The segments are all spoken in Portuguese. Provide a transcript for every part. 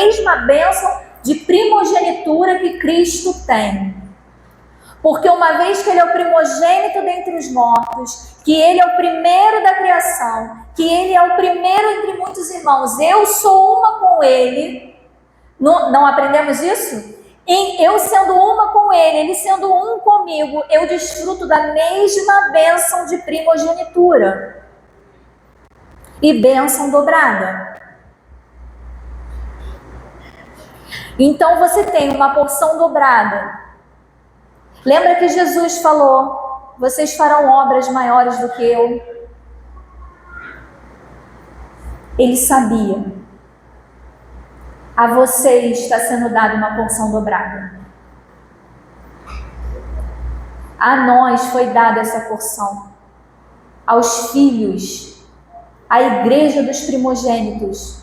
mesma bênção de primogenitura que Cristo tem. Porque uma vez que Ele é o primogênito dentre os mortos, que Ele é o primeiro da criação, que Ele é o primeiro entre muitos irmãos, eu sou uma com Ele. Não aprendemos isso? Eu sendo uma com Ele sendo um comigo, eu desfruto da mesma bênção de primogenitura e bênção dobrada. Então você tem uma porção dobrada. Lembra que Jesus falou: vocês farão obras maiores do que eu? Ele sabia. A vocês está sendo dada uma porção dobrada. A nós foi dada essa porção. Aos filhos, à igreja dos primogênitos.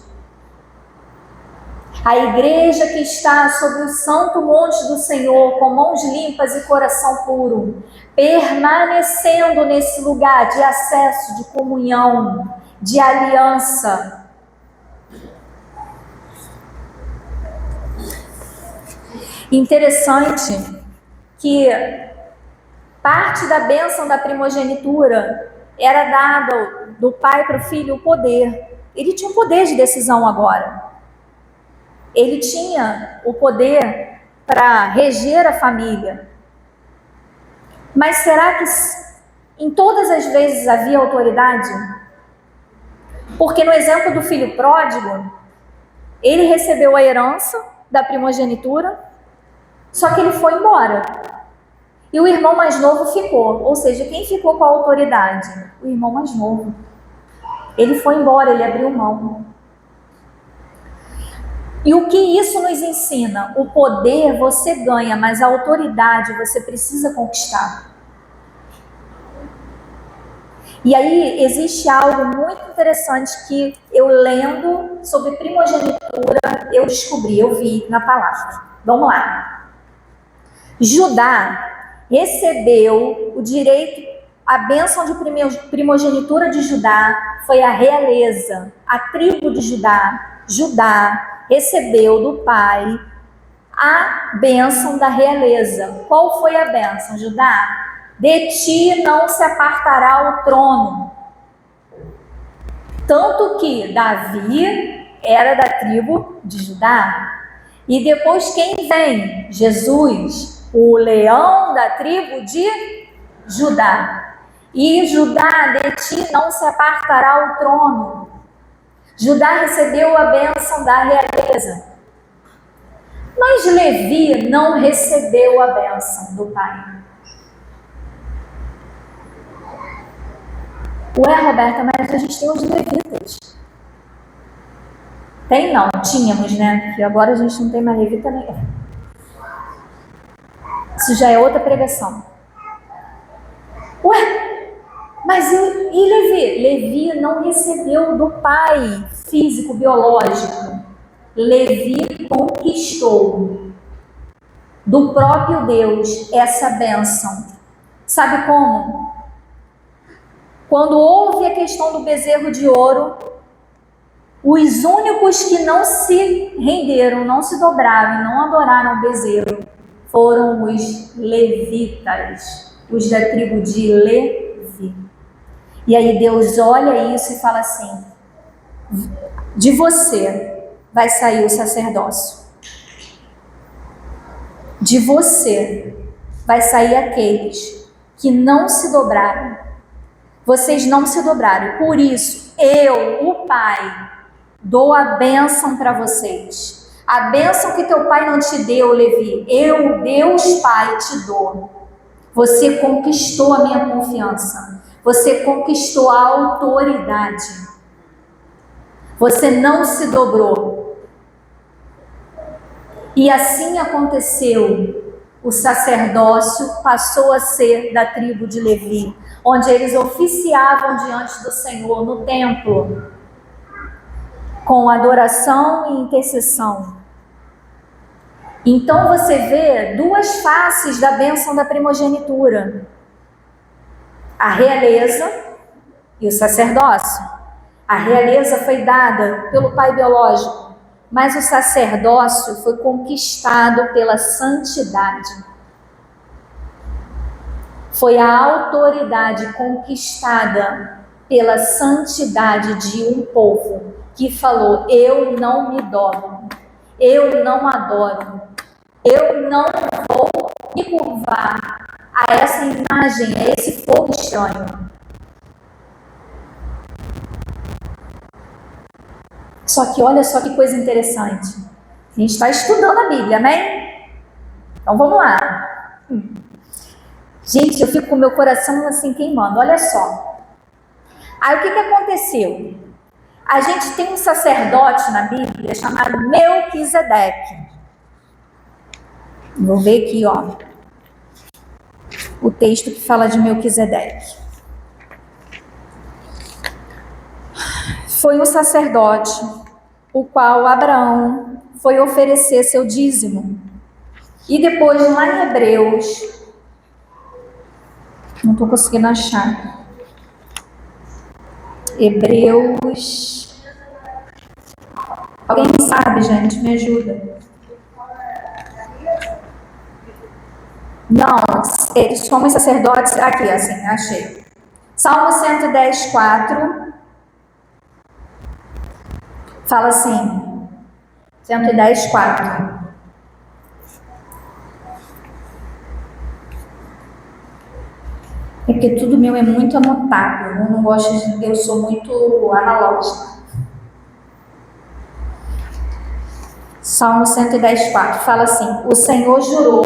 A igreja que está sobre o santo monte do Senhor, com mãos limpas e coração puro, permanecendo nesse lugar de acesso, de comunhão, de aliança. Interessante que parte da bênção da primogenitura era dada do pai para o filho o poder. Ele tinha um poder de decisão agora. Ele tinha o poder para reger a família. Mas será que em todas as vezes havia autoridade? Porque no exemplo do filho pródigo, ele recebeu a herança da primogenitura, só que ele foi embora. E o irmão mais novo ficou. Ou seja, quem ficou com a autoridade? O irmão mais novo. Ele foi embora, ele abriu mão. E o que isso nos ensina? O poder você ganha, mas a autoridade você precisa conquistar. E aí existe algo muito interessante que eu lendo sobre primogenitura, eu descobri, eu vi na palavra. Vamos lá. Judá recebeu o direito, a bênção de primogenitura de Judá foi a realeza, a tribo de Judá. Judá recebeu do pai a bênção da realeza. Qual foi a bênção, Judá? De ti não se apartará o trono. Tanto que Davi era da tribo de Judá. E depois quem vem? Jesus, o leão da tribo de Judá. E Judá, de ti não se apartará o trono. Judá recebeu a bênção da realeza. Mas Levi não recebeu a bênção do pai. Ué, Roberta, mas a gente tem os levitas. Tem não, tínhamos, né? Porque agora a gente não tem mais levita nenhum. Isso já é outra pregação. Ué, mas e Levi? Levi não recebeu do pai físico, biológico. Levi conquistou do próprio Deus essa bênção. Sabe como? Quando houve a questão do bezerro de ouro, os únicos que não se renderam, não se dobraram e não adoraram o bezerro foram os levitas, os da tribo de Levi. E aí Deus olha isso e fala assim: de você vai sair o sacerdócio. De você vai sair aqueles que não se dobraram. Vocês não se dobraram. Por isso, eu, o Pai, dou a bênção para vocês. A bênção que teu pai não te deu, Levi, eu, Deus Pai, te dou. Você conquistou a minha confiança. Você conquistou a autoridade. Você não se dobrou. E assim aconteceu. O sacerdócio passou a ser da tribo de Levi, onde eles oficiavam diante do Senhor no templo, com adoração e intercessão. Então você vê duas faces da bênção da primogenitura: a realeza e o sacerdócio. A realeza foi dada pelo pai biológico, mas o sacerdócio foi conquistado pela santidade. Foi a autoridade conquistada pela santidade de um povo que falou: eu não me dobro, eu não adoro, eu não vou me curvar a essa imagem, a esse fogo estranho. Só que olha só que coisa interessante. A gente está estudando a Bíblia, amém? Então vamos lá. Gente, eu fico com o meu coração assim queimando, olha só. Aí o que aconteceu? A gente tem um sacerdote na Bíblia chamado Melquisedeque. Vou ver aqui, ó, o texto que fala de Melquisedeque. Foi um sacerdote o qual Abraão foi oferecer seu dízimo. E depois, lá em Hebreus, não estou conseguindo achar. Hebreus. Alguém sabe, gente? Me ajuda. Não, eles somos sacerdotes. Aqui, assim, achei. Salmo 110, 4. Fala assim. 110, 4. É porque tudo meu é muito anotado. Eu não gosto de. Eu sou muito analógica. Salmo 110, 4 fala assim: o Senhor jurou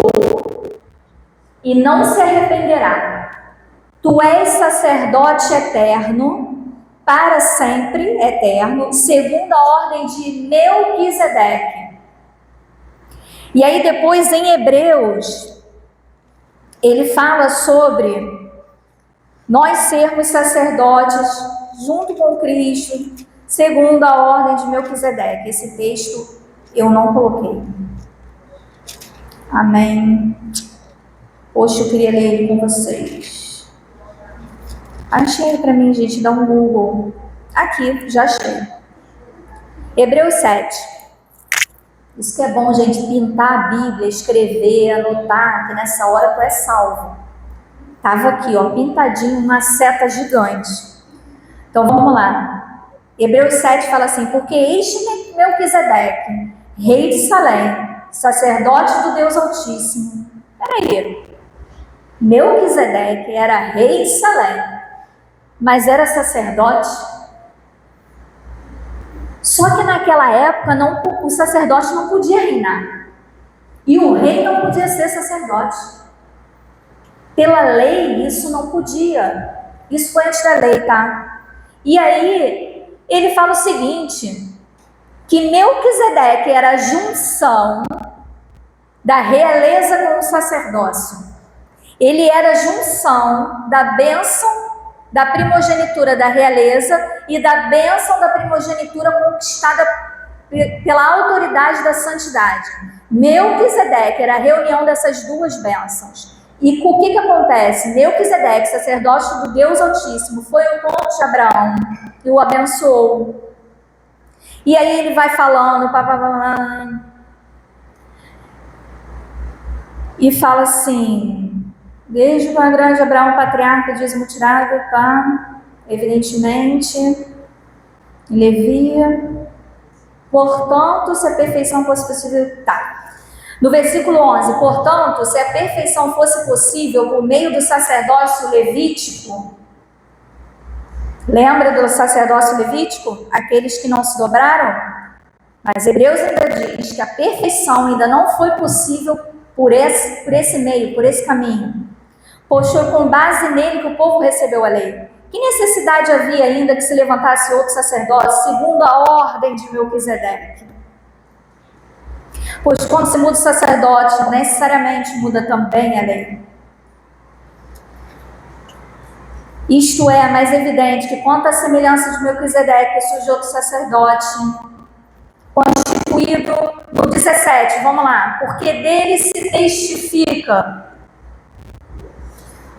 e não se arrependerá. Tu és sacerdote eterno, para sempre eterno, segundo a ordem de Melquisedeque. E aí depois em Hebreus, ele fala sobre nós sermos sacerdotes junto com Cristo, segundo a ordem de Melquisedeque. Esse texto eu não coloquei. Amém. Hoje eu queria ler ele com vocês. Achei para mim, gente, dá um Google. Aqui, já achei. Hebreus 7. Isso que é bom, gente, pintar a Bíblia, escrever, anotar, que nessa hora tu é salvo. Tava aqui, ó, pintadinho, uma seta gigante. Então vamos lá. Hebreus 7 fala assim: porque este Melquisedeque, rei de Salém, sacerdote do Deus Altíssimo. Peraí. Melquisedeque era rei de Salém, mas era sacerdote. Só que naquela época o sacerdote não podia reinar. E o rei não podia ser sacerdote. Pela lei, isso não podia. Isso foi antes da lei, tá? E aí, ele fala o seguinte, que Melquisedeque era a junção da realeza com o sacerdócio. Ele era a junção da bênção da primogenitura da realeza e da bênção da primogenitura conquistada pela autoridade da santidade. Melquisedeque era a reunião dessas duas bênçãos. E o que acontece? Melquisedeque, sacerdote do Deus Altíssimo, foi ao encontro de Abraão e o abençoou. E aí ele vai falando, e fala assim: desde o grande Abraão, patriarca, dízimo tirado, tá? Evidentemente, Levi. Portanto, se a perfeição fosse possível, tá. No versículo 11, portanto, se a perfeição fosse possível por meio do sacerdócio levítico, lembra do sacerdócio levítico? Aqueles que não se dobraram? Mas Hebreus ainda diz que a perfeição ainda não foi possível por esse meio, por esse caminho. Pois foi com base nele que o povo recebeu a lei. Que necessidade havia ainda que se levantasse outro sacerdote, segundo a ordem de Melquisedeque? Pois quando se muda o sacerdote, necessariamente muda também a lei. Isto é mais evidente que quanto à semelhança de Melquisedeque, surge outro sacerdote, constituído no 17, vamos lá, porque dele se testifica: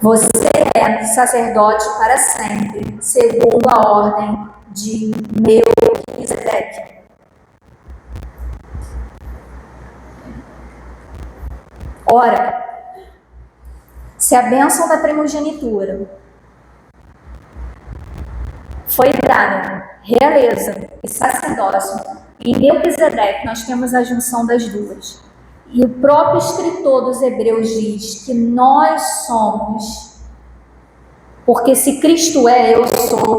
você é sacerdote para sempre, segundo a ordem de Melquisedeque. Ora, se a bênção da primogenitura foi dada realeza e sacerdócio, em Melquisedeque nós temos a junção das duas. E o próprio escritor dos Hebreus diz que nós somos, porque se Cristo é, eu sou,